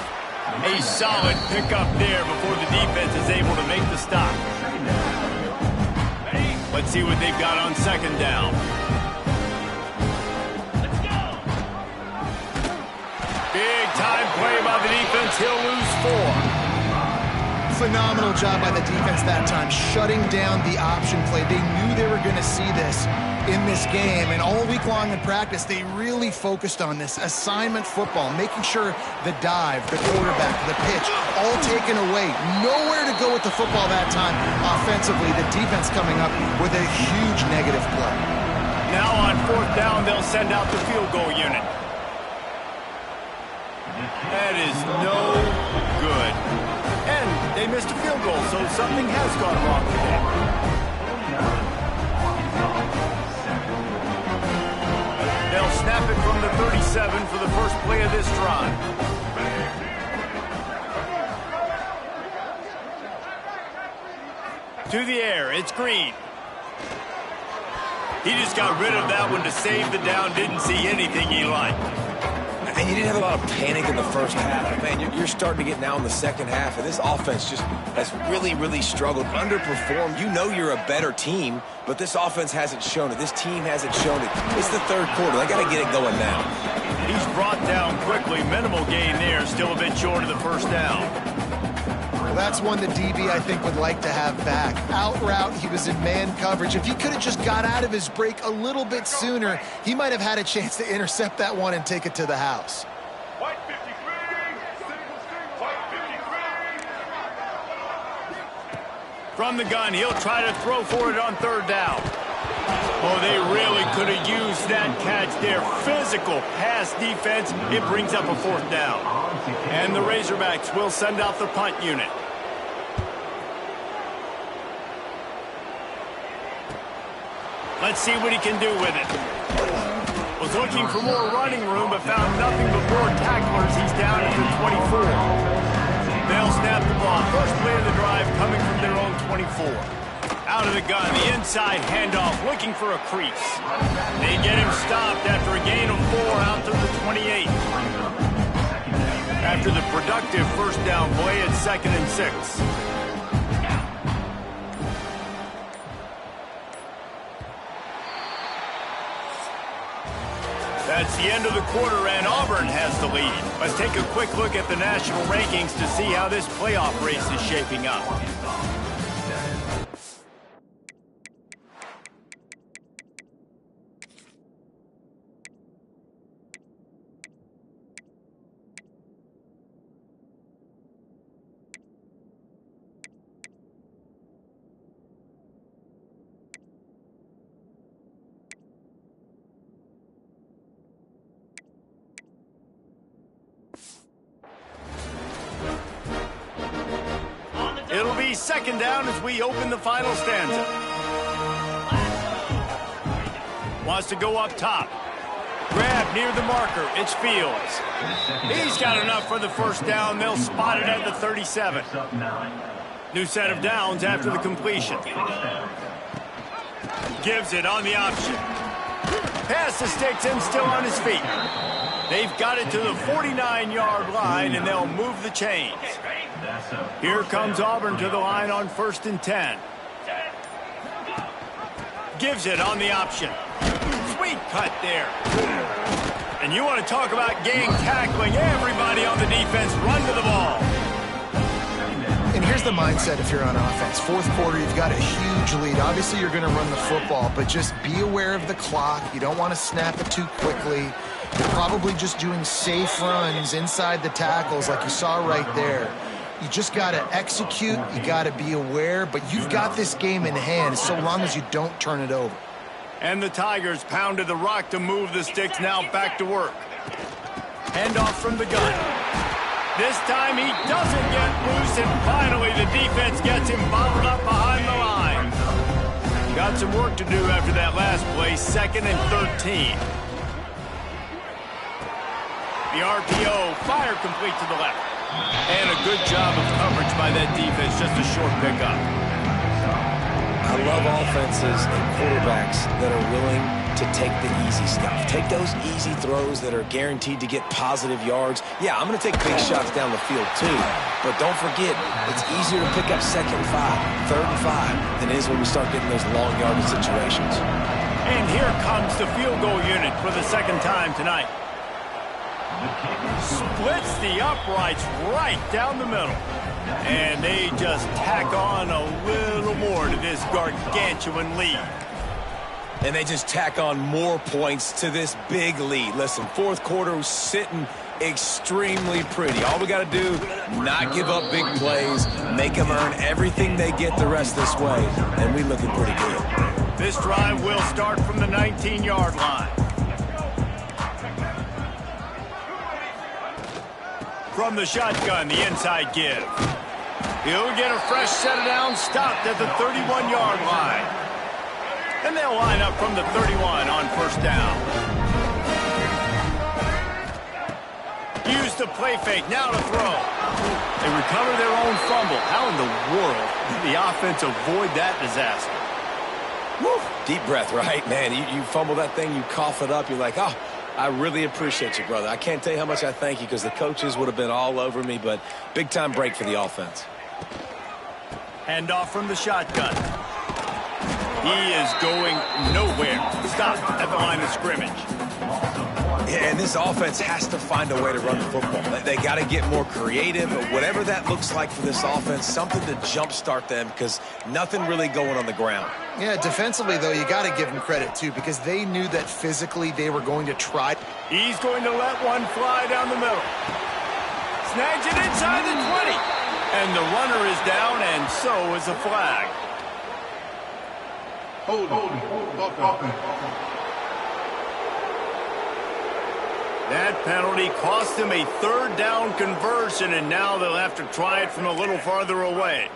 A solid pickup there before the defense is able to make the stop. Let's see what they've got on second down. Big time play by the defense. He'll lose 4. Phenomenal job by the defense that time, shutting down the option play. They knew they were going to see this in this game, and all week long in practice, they really focused on this assignment football, making sure the dive, the quarterback, the pitch, all taken away. Nowhere to go with the football that time offensively. The defense coming up with a huge negative play. Now on fourth down, they'll send out the field goal unit. That is no good. And they missed a field goal, so something has gone wrong today. They'll snap it from the 37 for the first play of this drive. To the air, it's Green. He just got rid of that one to save the down, didn't see anything he liked. And you didn't have a lot of panic in the first half. Man, you're starting to get now in the second half, and this offense just has really, really struggled, underperformed. You know you're a better team, but this offense hasn't shown it. This team hasn't shown it. It's the third quarter. They got to get it going now. He's brought down quickly. Minimal gain there, still a bit short of the first down. That's one the DB, I think, would like to have back. Out route, he was in man coverage. If he could have just got out of his break a little bit sooner, he might have had a chance to intercept that one and take it to the house. White 53, white 53. From the gun, he'll try to throw for it on third down. Oh, they really could have used that catch there. Physical pass defense. It brings up a fourth down. And the Razorbacks will send out the punt unit. Let's see what he can do with it. Was looking for more running room, but found nothing but more tacklers. He's down at the 24. They'll snap the ball. First play of the drive coming from their own 24. Out of the gun, the inside handoff, looking for a crease. They get him stopped after a gain of 4 out to the 28. After the productive first down play, it's 2nd and 6. That's the end of the quarter, and Auburn has the lead. Let's take a quick look at the national rankings to see how this playoff race is shaping up. It'll be 2nd down as we open the final stanza. Wants to go up top. Grab near the marker. It's Fields. He's got enough for the first down. They'll spot it at the 37. New set of downs after the completion. Gives it on the option. Pass the sticks and still on his feet. They've got it to the 49-yard line, and they'll move the chains. Here comes Auburn to the line on 1st and 10. Gives it on the option. Sweet cut there. And you want to talk about gang tackling. Everybody on the defense run to the ball. And here's the mindset if you're on offense. 4th quarter, you've got a huge lead. Obviously, you're going to run the football, but just be aware of the clock. You don't want to snap it too quickly. You're probably just doing safe runs inside the tackles like you saw right there. You just got to execute. You got to be aware, but you've got this game in hand so long as you don't turn it over. And the Tigers pounded the rock to move the sticks. Now back to work. Handoff from the gun. This time he doesn't get loose, and finally the defense gets him bottled up behind the line. Got some work to do after that last play. 2nd and 13. The RPO, fire complete to the left. And a good job of coverage by that defense, just a short pickup. I love offenses and quarterbacks that are willing to take the easy stuff. Take those easy throws that are guaranteed to get positive yards. Yeah, I'm going to take big shots down the field too. But don't forget, it's easier to pick up 2nd and 5, 3rd and 5 than it is when we start getting those long yardage situations. And here comes the field goal unit for the 2nd time tonight. Splits the uprights right down the middle. And they just tack on a little more to this gargantuan lead. And they just tack on more points to this big lead. Listen, 4th quarter was sitting extremely pretty. All we got to do, not give up big plays, make them earn everything they get the rest this way, and we looking pretty good. This drive will start from the 19-yard line. From the shotgun, the inside give. He'll get a fresh set of downs, stopped at the 31-yard line. And they'll line up from the 31 on 1st down. Use the play fake, now to throw. They recover their own fumble. How in the world did the offense avoid that disaster? Woo. Deep breath, right? Man, you fumble that thing, you cough it up, you're like, oh, I really appreciate you, brother. I can't tell you how much I thank you because the coaches would have been all over me, but big-time break for the offense. Handoff from the shotgun. He is going nowhere. Stop at the line of scrimmage. Yeah, and this offense has to find a way to run the football. They got to get more creative, whatever that looks like for this offense, something to jumpstart them because nothing really going on the ground. Yeah, defensively, though, you got to give them credit, too, because they knew that physically they were going to try. He's going to let one fly down the middle. Snags it inside the 20. And the runner is down, and so is a flag. That penalty cost them a third down conversion, and now they'll have to try it from a little farther away.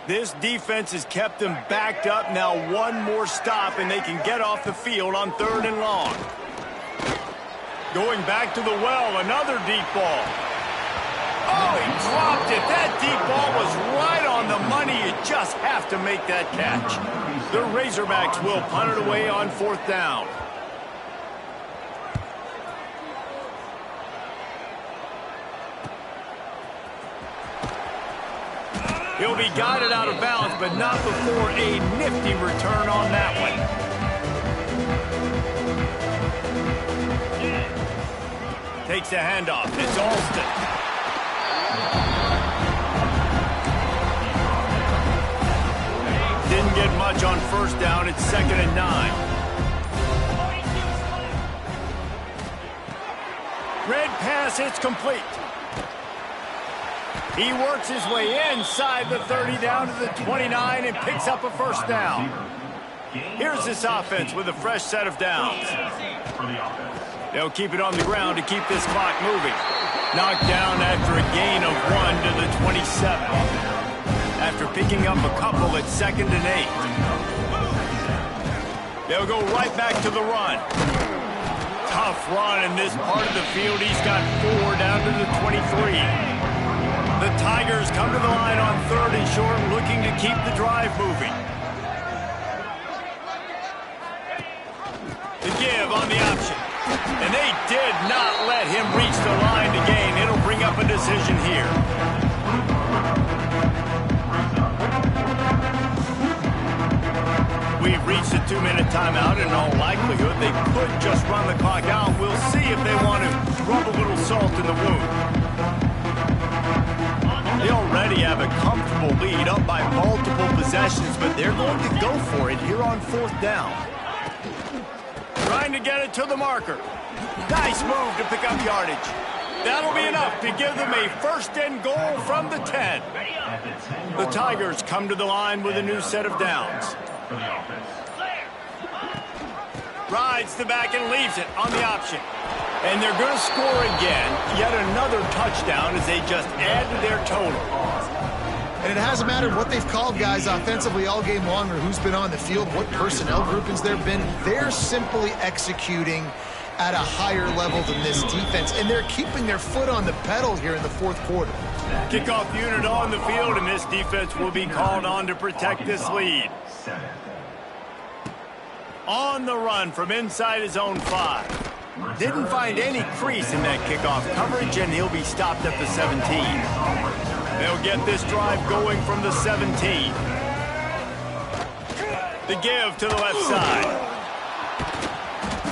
This defense has kept them backed up. Now one more stop, and they can get off the field on 3rd and long. Going back to the well, another deep ball. Oh, he dropped it. That deep ball was right on the money. You just have to make that catch. The Razorbacks will punt it away on 4th down. He'll be guided out of bounds, but not before a nifty return on that one. Takes a handoff. It's Alston. Didn't get much on 1st down. It's 2nd and 9. Red pass, it's complete. He works his way inside the 30 down to the 29 and picks up a 1st down. Here's this offense with a fresh set of downs. They'll keep it on the ground to keep this clock moving. Knocked down after a gain of 1 to the 27. After picking up a couple at 2nd and 8. They'll go right back to the run. Tough run in this part of the field. He's got 4 down to the 23. The Tigers come to the line on 3rd and short, looking to keep the drive moving. The give on the option. And they did not let him reach the line to gain. It'll bring up a decision here. We've reached a 2-minute timeout. In all likelihood, they could just run the clock out. We'll see if they want to rub a little salt in the wound. They already have a comfortable lead, up by multiple possessions, but they're going to go for it here on 4th down. Trying to get it to the marker. Nice move to pick up yardage. That'll be enough to give them a 1st and goal from the 10. The Tigers come to the line with a new set of downs. Rides the back and leaves it on the option. And they're going to score again. Yet another touchdown as they just add to their total. And it hasn't mattered what they've called guys offensively all game long or who's been on the field, what personnel groupings there have been. They're simply executing at a higher level than this defense, and they're keeping their foot on the pedal here in the 4th quarter. Kickoff unit on the field, and this defense will be called on to protect this lead. On the run from inside his own 5. Didn't find any crease in that kickoff coverage, and he'll be stopped at the 17. They'll get this drive going from the 17. The give to the left side.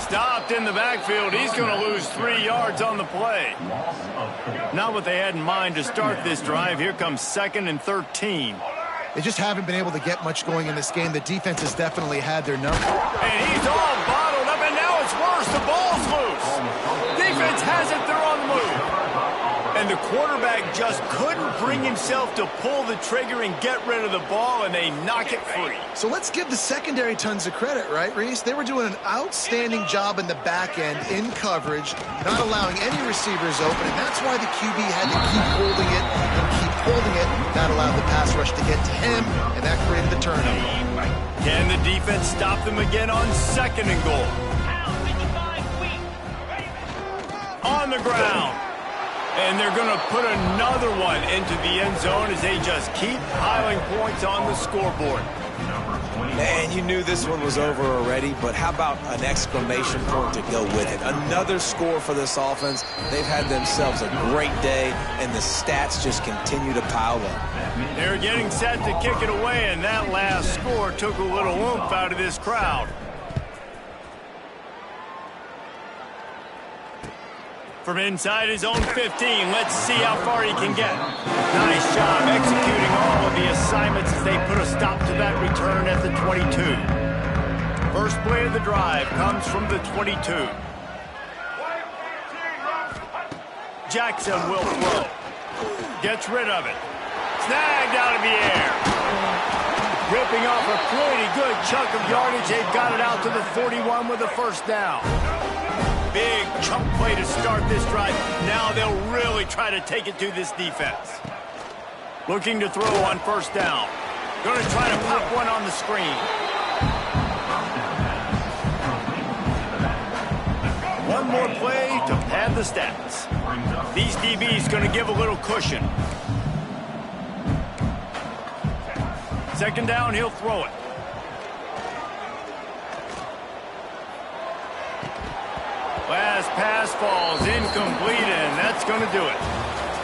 Stopped in the backfield. He's going to lose 3 yards on the play. Not what they had in mind to start this drive. Here comes 2nd and 13. They just haven't been able to get much going in this game. The defense has definitely had their number. And he's all bottled up, and now it's worse. The ball's loose. Defense has it. They're on the move. And the quarterback just couldn't bring himself to pull the trigger and get rid of the ball, and they knock it free. So let's give the secondary tons of credit, right, Reese? They were doing an outstanding job in the back end, in coverage, not allowing any receivers open, and that's why the QB had to keep holding it and keep holding it. That allowed the pass rush to get to him, and that created the turnover. Can the defense stop them again on 2nd and goal? On the ground. And they're going to put another one into the end zone as they just keep piling points on the scoreboard. Man, you knew this one was over already, but how about an exclamation point to go with it? Another score for this offense. They've had themselves a great day, and the stats just continue to pile up. They're getting set to kick it away, and that last score took a little oomph out of this crowd. From inside his own 15, let's see how far he can get. Nice job executing all of the assignments as they put a stop to that return at the 22. First play of the drive comes from the 22. Jackson will throw. Gets rid of it. Snagged out of the air. Ripping off a pretty good chunk of yardage. They've got it out to the 41 with a first down. Big chunk play to start this drive. Now they'll really try to take it to this defense. Looking to throw on first down. Going to try to pop one on the screen. One more play to pad the stats. These DBs going to give a little cushion. Second down, he'll throw it. Last pass falls incomplete, and that's going to do it.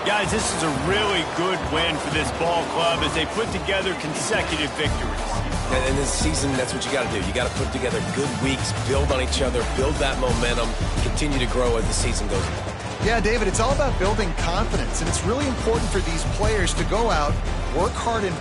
Guys, this is a really good win for this ball club as they put together consecutive victories. And this season, that's what you got to do. You got to put together good weeks, build on each other, build that momentum, continue to grow as the season goes on. Yeah, David, it's all about building confidence, and it's really important for these players to go out, work hard, and